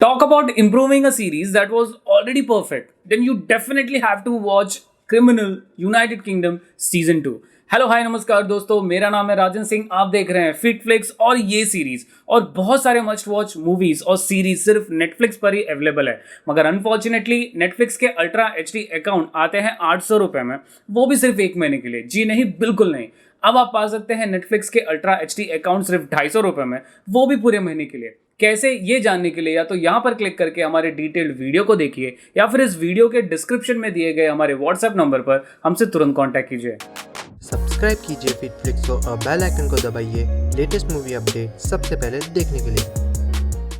Talk about improving a series that was already perfect, then you definitely have to watch Criminal United Kingdom Season 2. Hello hi नमस्कार दोस्तों, मेरा नाम है राजन सिंह। आप देख रहे हैं फिटफ्लिक्स और ये सीरीज और बहुत सारे मस्ट वॉच मूवीज और सीरीज सिर्फ नेटफ्लिक्स पर ही अवेलेबल है। मगर अनफॉर्चुनेटली नेटफ्लिक्स के अल्ट्रा एचडी अकाउंट आते हैं 800 रुपये में, वो भी सिर्फ एक महीने के लिए। जी नहीं, बिल्कुल नहीं। अब आप पा सकते हैं नेटफ्लिक्स के अल्ट्रा एचडी अकाउंट सिर्फ 250 रुपये में, वो भी पूरे महीने के लिए। कैसे, ये जानने के लिए या तो यहाँ पर क्लिक करके हमारे डिटेल्ड वीडियो को देखिए या फिर इस वीडियो के डिस्क्रिप्शन में दिए गए हमारे व्हाट्सएप नंबर पर हमसे तुरंत कांटेक्ट कीजिए। सब्सक्राइब कीजिए फिटफ्लिक्स को और बेल आइकन को दबाइए लेटेस्ट मूवी अपडेट सबसे पहले देखने के लिए।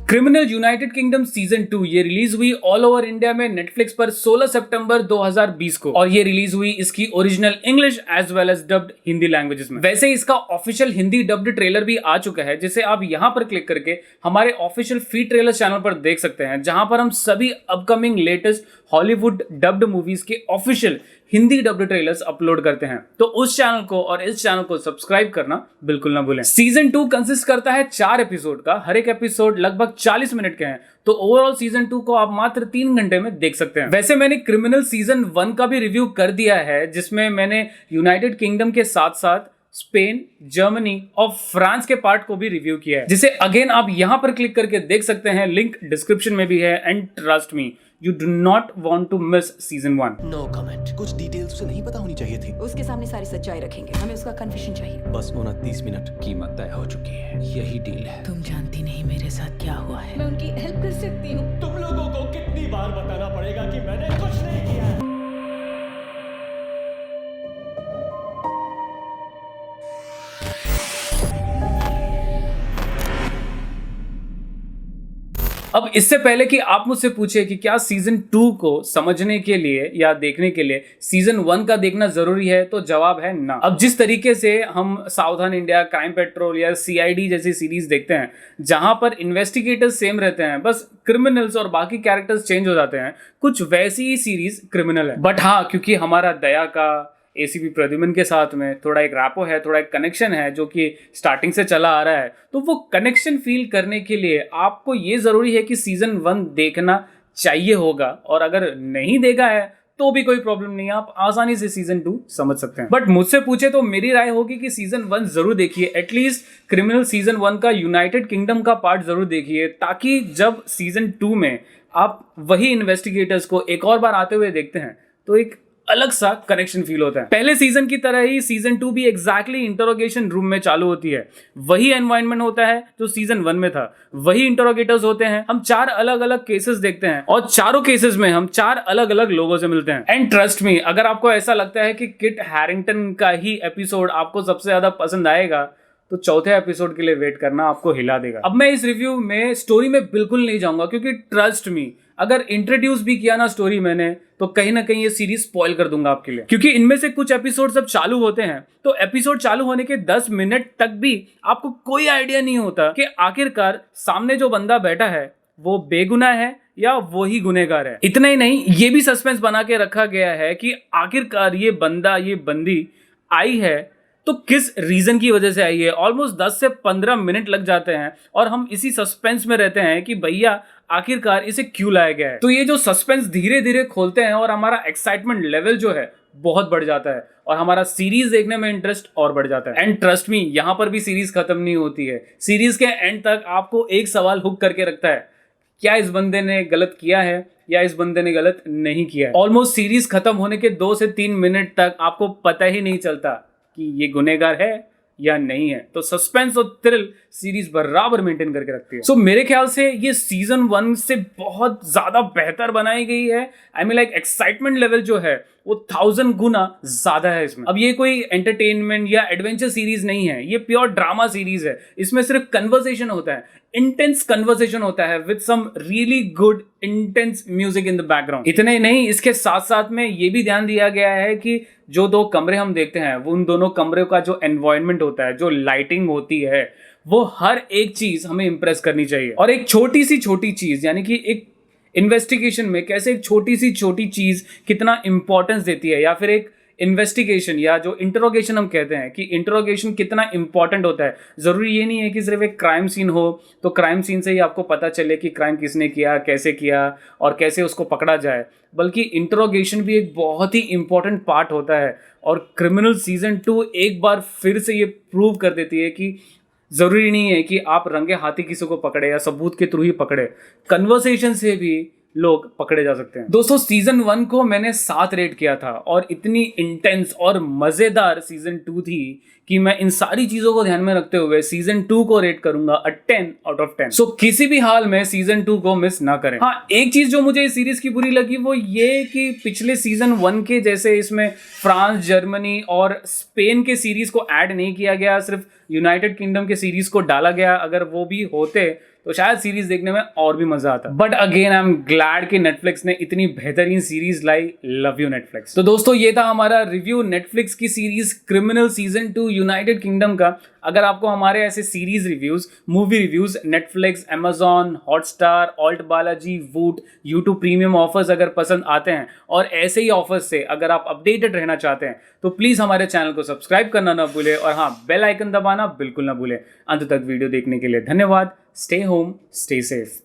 क्रिमिनल यूनाइटेड किंगडम सीजन 2 ये रिलीज हुई ऑल ओवर इंडिया में नेटफ्लिक्स पर 16 सितंबर 2020 को, और ये रिलीज हुई इसकी original English as well as dubbed Hindi languages में। वैसे इसका ऑफिशियल हिंदी डब्ड ट्रेलर भी आ चुका है, जिसे आप यहाँ पर क्लिक करके हमारे ऑफिशियल फ्री ट्रेलर चैनल पर देख सकते हैं, जहां पर हम सभी upcoming latest Hollywood dubbed movies के official Hindi dubbed trailers upload करते हैं। तो उस चैनल को और इस चैनल को सब्सक्राइब करना बिल्कुल ना भूलें। सीजन 2 कंसिस्ट करता है 4 एपिसोड का, हर एक एपिसोड लगभग 40 मिनट के हैं। तो ओवरऑल सीजन 2 को आप मात्र 3 घंटे में देख सकते हैं। वैसे मैंने क्रिमिनल सीजन 1 का भी रिव्यू कर दिया है, जिसमें मैंने यूनाइटेड किंगडम के साथ साथ स्पेन, जर्मनी और फ्रांस के पार्ट को भी रिव्यू किया है, जिसे अगेन आप यहां पर क्लिक करके देख सकते हैं। लिंक डिस्क्रिप्शन में भी है। And trust me, you do not want to miss season 1. No comment. कुछ डिटेल्स उसे नहीं पता होनी चाहिए थी। उसके सामने सारी सच्चाई रखेंगे, हमें उसका कन्फेशन चाहिए। बस 29 मिनट, कीमत तय हो चुकी है, यही डील है। तुम जानती नहीं मेरे साथ क्या हुआ है। मैं उनकी हेल्प कर सकती हूँ। तुम लोगों को कितनी बार बताना पड़ेगा कि मैंने कुछ नहीं किया है। अब इससे पहले कि आप मुझसे पूछे कि क्या सीजन 2 को समझने के लिए या देखने के लिए सीजन 1 का देखना जरूरी है, तो जवाब है ना। अब जिस तरीके से हम सावधान इंडिया, क्राइम पेट्रोल या सीआईडी जैसी सीरीज देखते हैं, जहां पर इन्वेस्टिगेटर्स सेम रहते हैं, बस क्रिमिनल्स और बाकी कैरेक्टर्स चेंज हो जाते हैं, कुछ वैसी ही सीरीज क्रिमिनल है। बट हाँ, क्योंकि हमारा दया का एसीपी प्रद्युमन के साथ में थोड़ा एक रैपो है, थोड़ा एक कनेक्शन है जो कि स्टार्टिंग से चला आ रहा है, तो वो कनेक्शन फील करने के लिए आपको ये ज़रूरी है कि सीजन 1 देखना चाहिए होगा। और अगर नहीं देखा है तो भी कोई प्रॉब्लम नहीं है, आप आसानी से सीजन 2 समझ सकते हैं। बट मुझसे पूछे तो मेरी राय होगी कि सीजन 1 जरूर देखिए। एटलीस्ट क्रिमिनल सीजन 1 का यूनाइटेड किंगडम का पार्ट जरूर देखिए, ताकि जब सीजन 2 में आप वही इन्वेस्टिगेटर्स को एक और बार आते हुए देखते हैं तो एक अलग सा कनेक्शन फील होता है। पहले सीजन की तरह ही सीजन 2 भी एग्जैक्टली इंटरोगेशन रूम में चालू होती है। वही एनवायरनमेंट होता है जो सीजन 1 में था, वही इंटरोगेटर्स होते हैं। हम 4 अलग अलग केसेस देखते हैं और चारों केसेस में हम 4 अलग अलग लोगों से मिलते हैं। एंड ट्रस्ट मी, अगर आपको ऐसा लगता है कि किट हैरिंगटन का ही एपिसोड आपको सबसे ज्यादा पसंद आएगा, तो चौथे एपिसोड के लिए वेट करना आपको हिला देगा। अब मैं इस रिव्यू में स्टोरी में बिल्कुल नहीं जाऊंगा, क्योंकि ट्रस्ट मी, अगर इंट्रोड्यूस भी किया ना स्टोरी मैंने, तो कहीं ना कहीं ये सीरीज स्पॉइल कर दूंगा आपके लिए। क्योंकि इनमें से कुछ एपिसोड जब चालू होते हैं तो एपिसोड चालू होने के 10 मिनट तक भी आपको कोई आइडिया नहीं होता कि आखिरकार सामने जो बंदा बैठा है वो बेगुनाह है या वो ही गुनहगार है। इतना ही नहीं, ये भी सस्पेंस बना के रखा गया है कि आखिरकार ये बंदा, ये बंदी आई है तो किस रीजन की वजह से आई है। ऑलमोस्ट 10 से 15 मिनट लग जाते हैं और हम इसी सस्पेंस में रहते हैं कि भैया आखिरकार इसे क्यों लाया गया है। तो ये जो सस्पेंस धीरे धीरे खोलते हैं और हमारा एक्साइटमेंट लेवल जो है बहुत बढ़ जाता है और हमारा सीरीज देखने में इंटरेस्ट और बढ़ जाता है। एंड ट्रस्ट मी, यहां पर भी सीरीज खत्म नहीं होती है। सीरीज के एंड तक आपको एक सवाल हुक करके रखता है, क्या इस बंदे ने गलत किया है या इस बंदे ने गलत नहीं किया है। ऑलमोस्ट सीरीज खत्म होने के 2 से 3 मिनट तक आपको पता ही नहीं चलता कि ये गुनहगार है या नहीं है। तो सस्पेंस और थ्रिल सीरीज बराबर मेंटेन करके रखती है। सो मेरे ख्याल से ये सीजन 1 से बहुत ज्यादा बेहतर बनाई गई है। I mean like excitement level जो है वो 1000 गुना ज्यादा है इसमें। अब ये कोई एंटरटेनमेंट या एडवेंचर सीरीज नहीं है, ये प्योर ड्रामा सीरीज है। इसमें सिर्फ कन्वर्सेशन होता है, इंटेंस कन्वर्सेशन होता है with some really good intense music in the background. इतने ही नहीं, इसके साथ साथ में ये भी ध्यान दिया गया है कि जो 2 कमरे हम देखते हैं, वो उन दोनों कमरे का जो एनवायरनमेंट होता है, जो लाइटिंग होती है, वो हर एक चीज हमें इंप्रेस करनी चाहिए। और एक छोटी सी छोटी चीज, यानी कि एक इन्वेस्टिगेशन में कैसे एक छोटी सी छोटी चीज कितना इंपॉर्टेंस देती है, या फिर एक इन्वेस्टिगेशन या जो इंटरोगेशन हम कहते हैं कि इंटरोगेशन कितना इंपॉर्टेंट होता है। ज़रूरी ये नहीं है कि सिर्फ एक क्राइम सीन हो तो क्राइम सीन से ही आपको पता चले कि क्राइम किसने किया, कैसे किया और कैसे उसको पकड़ा जाए, बल्कि इंटरोगेशन भी एक बहुत ही इंपॉर्टेंट पार्ट होता है। और क्रिमिनल सीजन 2 एक बार फिर से ये प्रूव कर देती है कि ज़रूरी नहीं है कि आप रंगे हाथी किसी को पकड़े या सबूत के थ्रू ही पकड़े, कन्वर्सेशन से भी लोग पकड़े जा सकते हैं। दोस्तों सीजन 1 को मैंने 7 रेट किया था और इतनी इंटेंस और मज़ेदार सीजन 2 थी कि मैं इन सारी चीज़ों को ध्यान में रखते हुए सीजन 2 को रेट करूंगा 10 आउट ऑफ 10। सो किसी भी हाल में सीजन 2 को मिस ना करें। हाँ, एक चीज़ जो मुझे इस सीरीज की बुरी लगी वो ये कि पिछले सीजन 1 के जैसे इसमें फ्रांस, जर्मनी और स्पेन के सीरीज को ऐड नहीं किया गया, सिर्फ यूनाइटेड किंगडम के सीरीज को डाला गया। अगर वो भी होते तो शायद सीरीज देखने में और भी मजा आता। But again I am glad कि नेटफ्लिक्स ने इतनी बेहतरीन series lie. Love you Netflix. तो दोस्तों ये था हमारा रिव्यू नेटफ्लिक्स की series criminal season 2 United kingdom का। अगर आपको हमारे ऐसे series reviews, movie reviews Netflix, Amazon, Hotstar, alt Balaji, वूट, यूट्यूब प्रीमियम ऑफर्स अगर पसंद आते हैं और ऐसे ही ऑफर्स से अगर आप अपडेटेड रहना चाहते हैं तो प्लीज़ हमारे चैनल को सब्सक्राइब करना ना भूलें और हाँ, बेल आइकन दबाना बिल्कुल ना भूलें। अंत तक वीडियो देखने के लिए धन्यवाद। Stay home, stay safe.